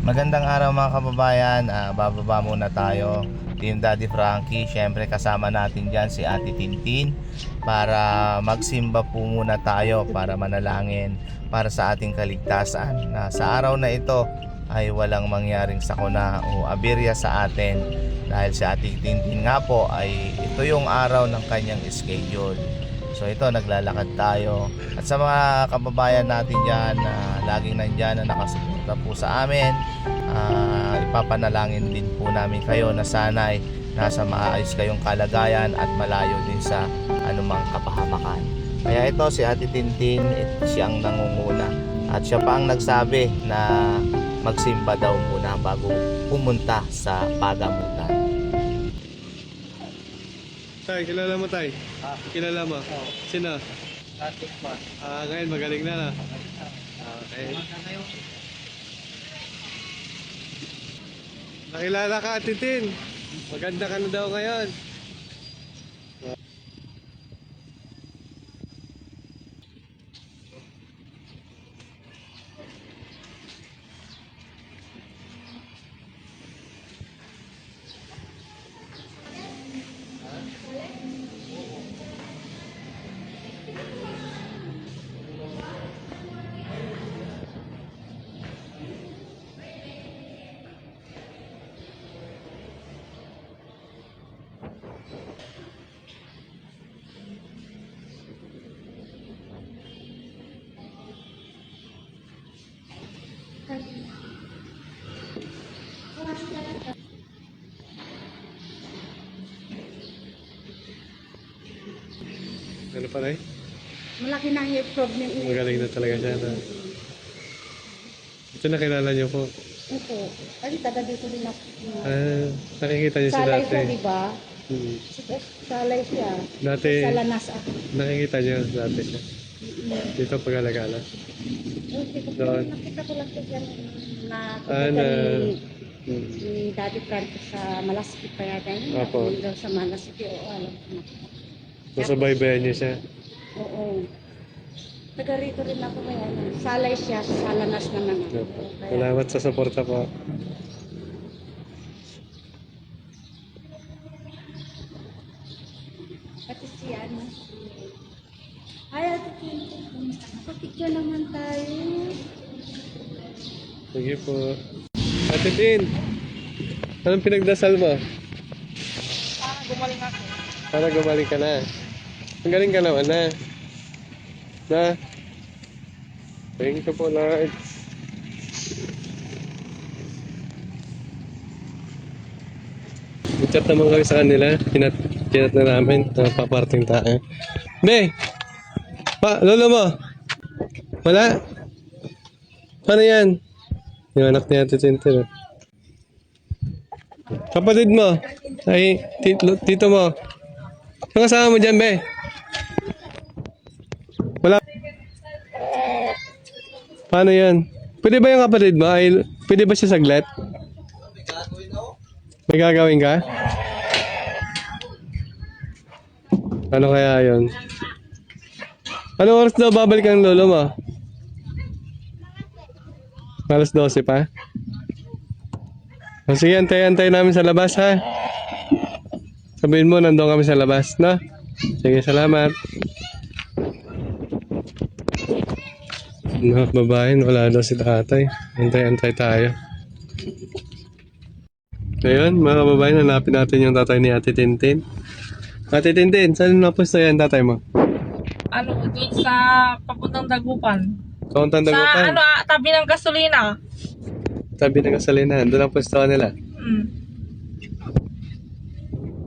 Magandang araw mga kababayan, bababa muna tayo. Team Daddy Frankie, syempre kasama natin dyan si Ate Tintin para magsimba po muna tayo para manalangin para sa ating kaligtasan. Sa araw na ito ay walang mangyaring sakuna o aberya sa atin dahil si Ate Tintin nga po ay ito yung araw ng kanyang schedule. So ito, naglalakad tayo. At sa mga kababayan natin dyan na laging nandyan na nakasuporta po sa amin, ipapanalangin din po namin kayo na sana'y nasa maayos kayong kalagayan at malayo din sa anumang kapahamakan. Kaya ito si Ate Tintin, siyang nangunguna. At siya pa ang nagsabi na magsimba daw muna bago pumunta sa pagamutan. Tay, kilala mo tay? Kilala mo? Sino? Ngayon magaling na. Okay. Nakilala ka, Titin. Maganda ka na daw ngayon. Ano pa rin? Malaki na yung problem. Magaling na talaga siya. Ito nakilala niyo po. Ito. Kasi taga dito din ako. Nakikita niyo si Salay dati. siya, diba? Hmm. Salay siya. Dati, Sa lanas ako. nakikita niyo dati siya. Dito pag-alagala. Doon. Nakita ko lang siya na na... ni Daddy Frankie sa Malaspit pa yata yun. Opo. Daw sa Malaspit. Oo, alam ko na. Nasabaybayan niyo siya. Oo. Taga rito rin ako kaya. Salay siya, sa lanas naman ako. Kaya, Salamat sa suporta po. pati siya, ano. Ay, Ate Tintin. Kapicture naman tayo. Sige po. Ate Tin, anong pinagdasal mo? Para gumaling ako. Para gumaling ka na. Ang galing ka naman na. Na. Thank you po, Lord. I-chat naman kami sa kanila. Kinat na namin. Paparting tayo. Be! Lolo mo? Wala? Paano yan? Yung anak ni Ate Tintin. Kapatid mo? Ay, tito mo? Ang kasama mo dyan, be? Wala? Paano yan? Pwede ba yung kapatid mo? Ay, pwede ba siya saglit? May gagawin ka? Ano kaya yun? Anong oras daw babalik ang lolo mo? Alas 12 pa? O sige, antay namin sa labas ha. Sabihin mo, nandun kami sa labas, no? Sige, salamat. Mga babae, wala daw si tatay. Antay tayo. Ngayon, mga babae, hanapin natin yung tatay ni Ate Tintin. Ate Tintin, saan napusto yan tatay mo? Ano, doon sa papuntang Dagupan. Kauntang Sa Dagupan. tabi ng gasolina. Tabi ng gasolina, doon ang pwesto nila.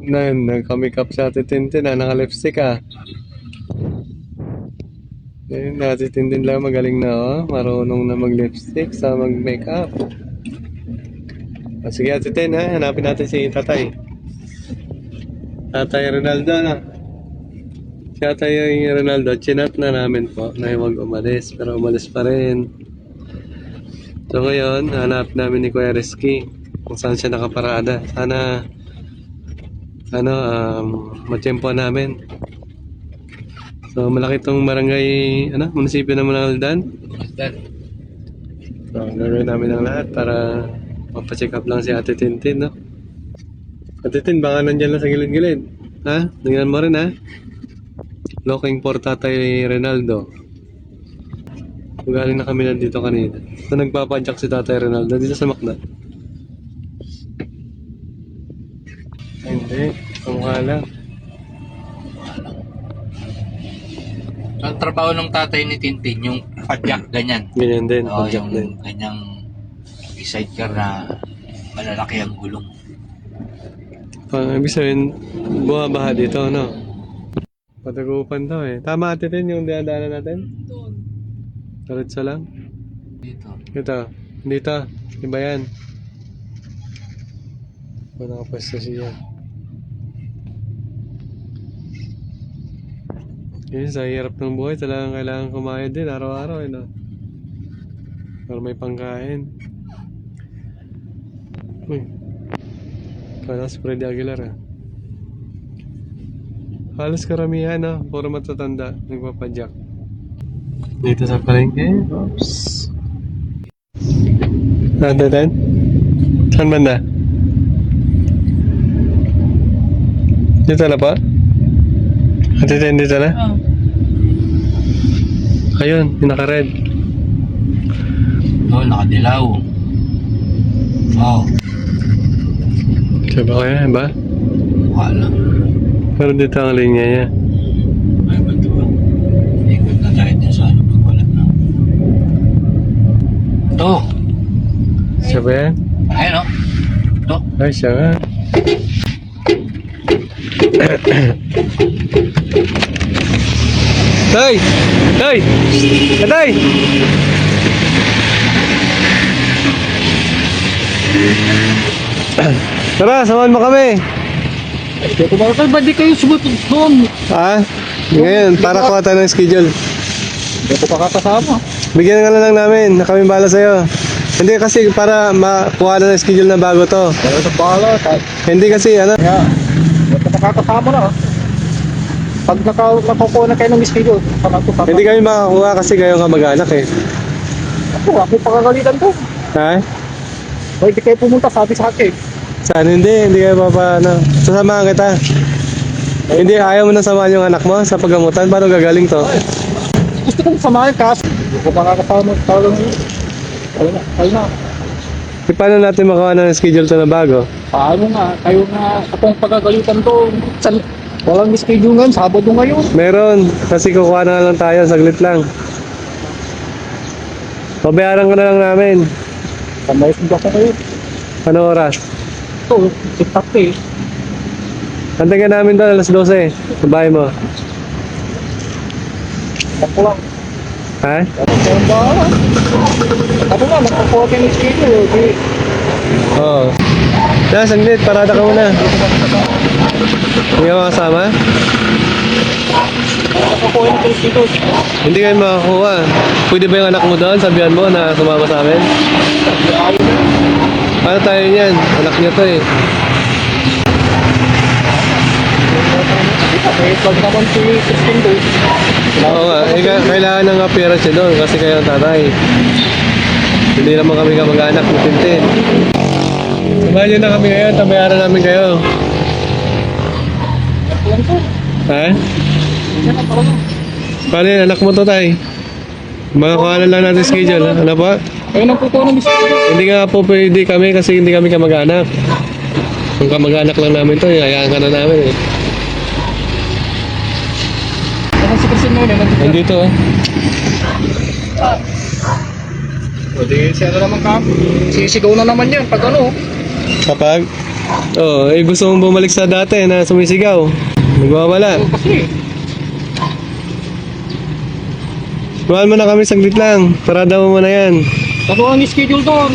Nagka-makeup sa Ate Tintin, naka-lipstick Ayun, Ate Tintin lang magaling na marunong na mag-lipstick sa mag-makeup. Sige Ate Tin hanapin natin si tatay. Tatay Ronaldo Si Tatay Ronaldo, chinat na namin po na huwag umalis, pero umalis pa rin. So ngayon, hanap namin ni Kuya Rizky kung saan siya nakaparada. Sana matiyempo namin. So malaki tong barangay, munisipyo ng Manaldan. So, gagawin namin ang lahat para mapacheck up lang si Ate Tintin, no? Ate Tin, baka nandyan lang sa gilid-gilid. Ha? Tingnan mo rin, ha? Looking for Tatay Ronaldo. Galing na kami nandito kanina. So, nagpapadyak si Tatay Ronaldo dito sa Macna. Hindi, kamukha lang. Ang trabaho ng tatay ni Tintin, yung padyak, ganyan. Ganyan din, Oo, padyak yung din. ganyang sidecar na malalaki ang gulong. Ibig sabihin, bumabaha dito, no? Patagupan daw eh. Tama Ate Tin yung dinadaanan natin? Doon. Taritsa lang? Dito. Ito, dito. Iba yan. Nakapwesto siya. Yun, sa hirap ng buhay, talagang kailangan kumayod din araw-araw, eh, no? Para may pangkain. Uy. Kala si Freddy Aguilar, ah. Halos karamihan, no? Puro matatanda, nagpapadyak. Dito sa palengke. Oops. Nanda din? Saan banda? Dito na pa? Ate Tin, dito na? Oh. Ayun, yung naka-red. Oo, nakadilaw. Wow. Sabi ko yan, ba? Mukha lang. Pero dito ang linya niya. Ay, ba't ba? Ikot na tayo din sa ano pag wala na. Ito. Sabi yan? Ayun, oh. Ito. Ay, siya nga. Tay! Tay! Tay! Tara, samahan mo kami. Ba't di kayo sumutod doon? Ha? Ngayon, para kuha tayo ng schedule. Hindi ko pa kasama. Bigyan nga lang namin, na kami bala sa'yo. Hindi kasi para makuha na ng schedule na bago to. Pero sa bala, Hindi kasi, ano? kaya, hindi ko makakasama na. Pag nakukuha na kayo ng schedule, Hindi kami makakuha kasi kayo kamag-anak eh. ako pakagalitan ko. Ha? Pwede kayo pumunta, sabi sa akin. Saan hindi kayo ano. Sasamahan kita. Hindi, ayaw mo na samahan yung anak mo sa paggamutan. Paano gagaling to? Gusto kong samahin kasi hindi ko makakasama talagang ayun na. Paano natin makuha na ng schedule to na bago? Paano nga, kayo nga akong pagagalitan ko. Walang schedule ngayon, Sabado ngayon. Meron, kasi kukuha na lang tayo, saglit lang. Pabayaran ka na lang namin. Kamay sundo ko ngayon. Ano oras? Ito, tiktak eh. Antayin ka namin doon, alas 12. Sa bahay mo. Ako lang. Ha? Ako ba? Ako nga, nakakuha kayo ng schedule. Okay. Oo. Saglit, parada ka muna. Hindi ka makasama? Nakakuha na kayo ng schedule. Hindi kayo makakuha. Pwede ba yung anak mo doon? Sabihan mo na sumama sa amin? Ayaw na. Ano tayo niyan? Anak niya to eh. Kahit wag naman si Christine doon. Oo nga, kailangan ng appearance niya doon kasi kayo ang tatay. Hindi naman kami kamag-anak ni Tintin. Samahan niyo na kami ngayon, tabayaran namin kayo. Ako lang to. Ha? Yan ang parang. Paano yun? Anak mo to tay? Makakuha na lang natin schedule. Ano pa? Ayun ang puto ng schedule. Hindi nga po pwede kami kasi hindi kami kamag-anak. Kung kamag-anak lang namin to, hayaan ka na namin eh. Ako si Christine noon, Nandito oh. O di, siya na naman ka. Sisigaw na naman yan pag ano. Kapag? Oo, eh gusto mong bumalik sa dati na sumisigaw. Nagwawala. Kasi, Tumahan mo na kami saglit lang. Parada mo muna yan. ano ang schedule doon?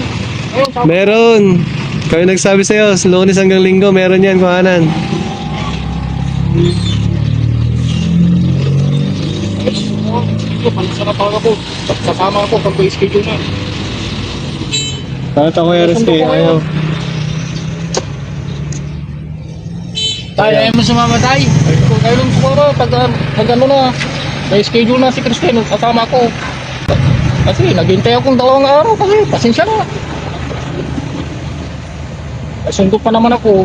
Ayun, sabi Meron. Kami nagsabi sa'yo, sa Lunes hanggang Linggo, meron yan kuhanan. ko, panisa na tawag ako. Sasama ako pag may schedule na. Bakit ako RSK? Ayaw. Tayo, ayaw mo sumama tayo. Kayo lang siguro, pag ano na, may schedule na si Christine, kasama ko. Kasi naghintay akong 2 araw kasi pasensya na. Nasundo pa naman ako.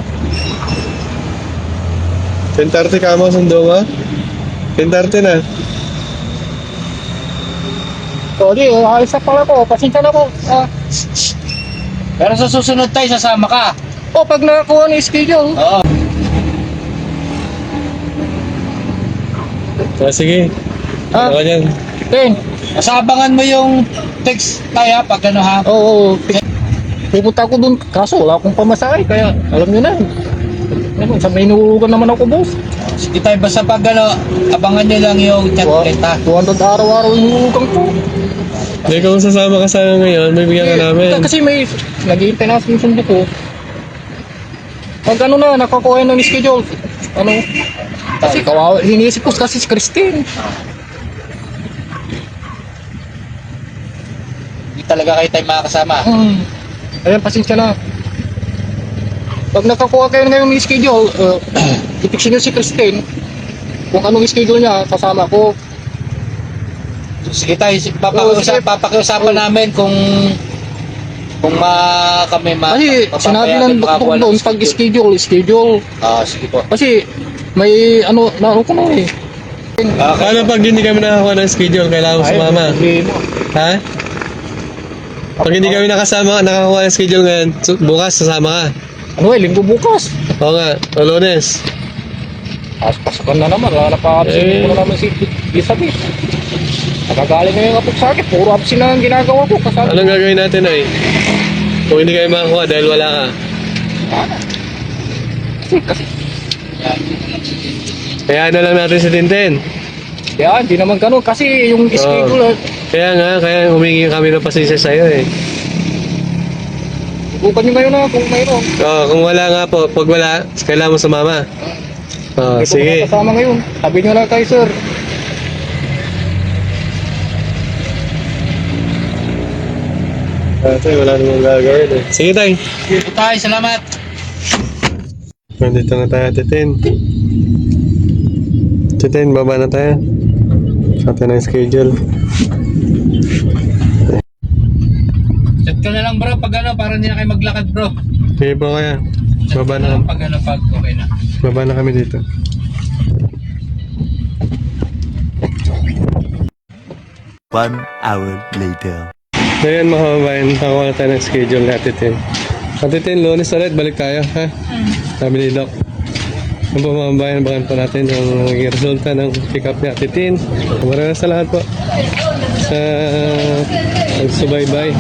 10:30 ka mo, sundo mo? 10:30 na. Sorry, ayos na pala ko. Pasensya na po. Pero sa susunod tayo, sasama ka. Pag nakakuha ni schedule. Oo. So, sige. Ha? Ako dyan. Ten. Masabangan mo yung text tayo pag ano ha. Oo. Pupunta ako dun. Kaso wala akong pamasahe. Kaya alam nyo na. Ano, sa may inuugan naman ako, boss. Sige tayo, basta pag ano, abangan nyo lang yung chat ulit ha. 200 araw-araw inuugan ko. Hindi, kung sasama ka sana ngayon, may bigyan ka namin. Kasi may naghihintay na yung sundo ko. Pag ano na, nakakuha na ni schedule. Ano? Kasi kawawa, iniisip ko kasi si Christine. Hindi talaga kayo tayo makakasama. Ayan, pasensya na. Pag nakakuha kayo ngayon ni schedule, itiksin nyo si Christine. Kung anong schedule niya, kasama ko. Sige tayo, sige. papakiusapan namin kung kami Kasi sinabi ng doktor doon, pag schedule. Sige po. Kasi may ano, naroon ko na eh. Paano pag hindi kami nakakuha ng schedule, kailangan mo sumama? Ha? Pag hindi kami nakakuha ng schedule ngayon, bukas sasama ka. Ano linggo bukas. Oo nga, o Lunes. Pasakan na naman, wala na pa-absent ko na naman si Elizabeth. Nakagaling na yung apok sa akin, puro absent na ang ginagawa ko. Kasama. Anong gagawin natin ay? Kung hindi kayo makakuha dahil wala ka. Kasi, Kaya na lang natin si Tintin. kaya hindi naman ganun. Kasi yung schedule, Kaya humingi kami ng pasensya sa'yo eh. bukan nyo ngayon na kung mayroon. Kung wala nga po, pag wala, kailangan mo sumama. Hindi ko Sige. na kasama ngayon. Sabi nyo lang kayo, sir. Tayo, wala namang gagawin eh. Sige tayo. Sige tayo, salamat. Nandito na tayo, Titin. Titin, baba na tayo. Sa atin ang schedule. Chat ka na lang bro, pag ano, para hindi na kayo maglakad bro. Sige po kaya. Chat Baba ka na, lang pag ano, pag okay na. baba na kami dito. One hour later. So yun mga kababayan, nakakuha na tayo ng schedule na Titin. Titin, Lunes ulit, balik tayo, ha? Sabi ni Doc. Ang po mga kababayan, bakan po natin ang magiging resulta ng pick up ni Titin. Maraming salamat po sa pagsubaybay.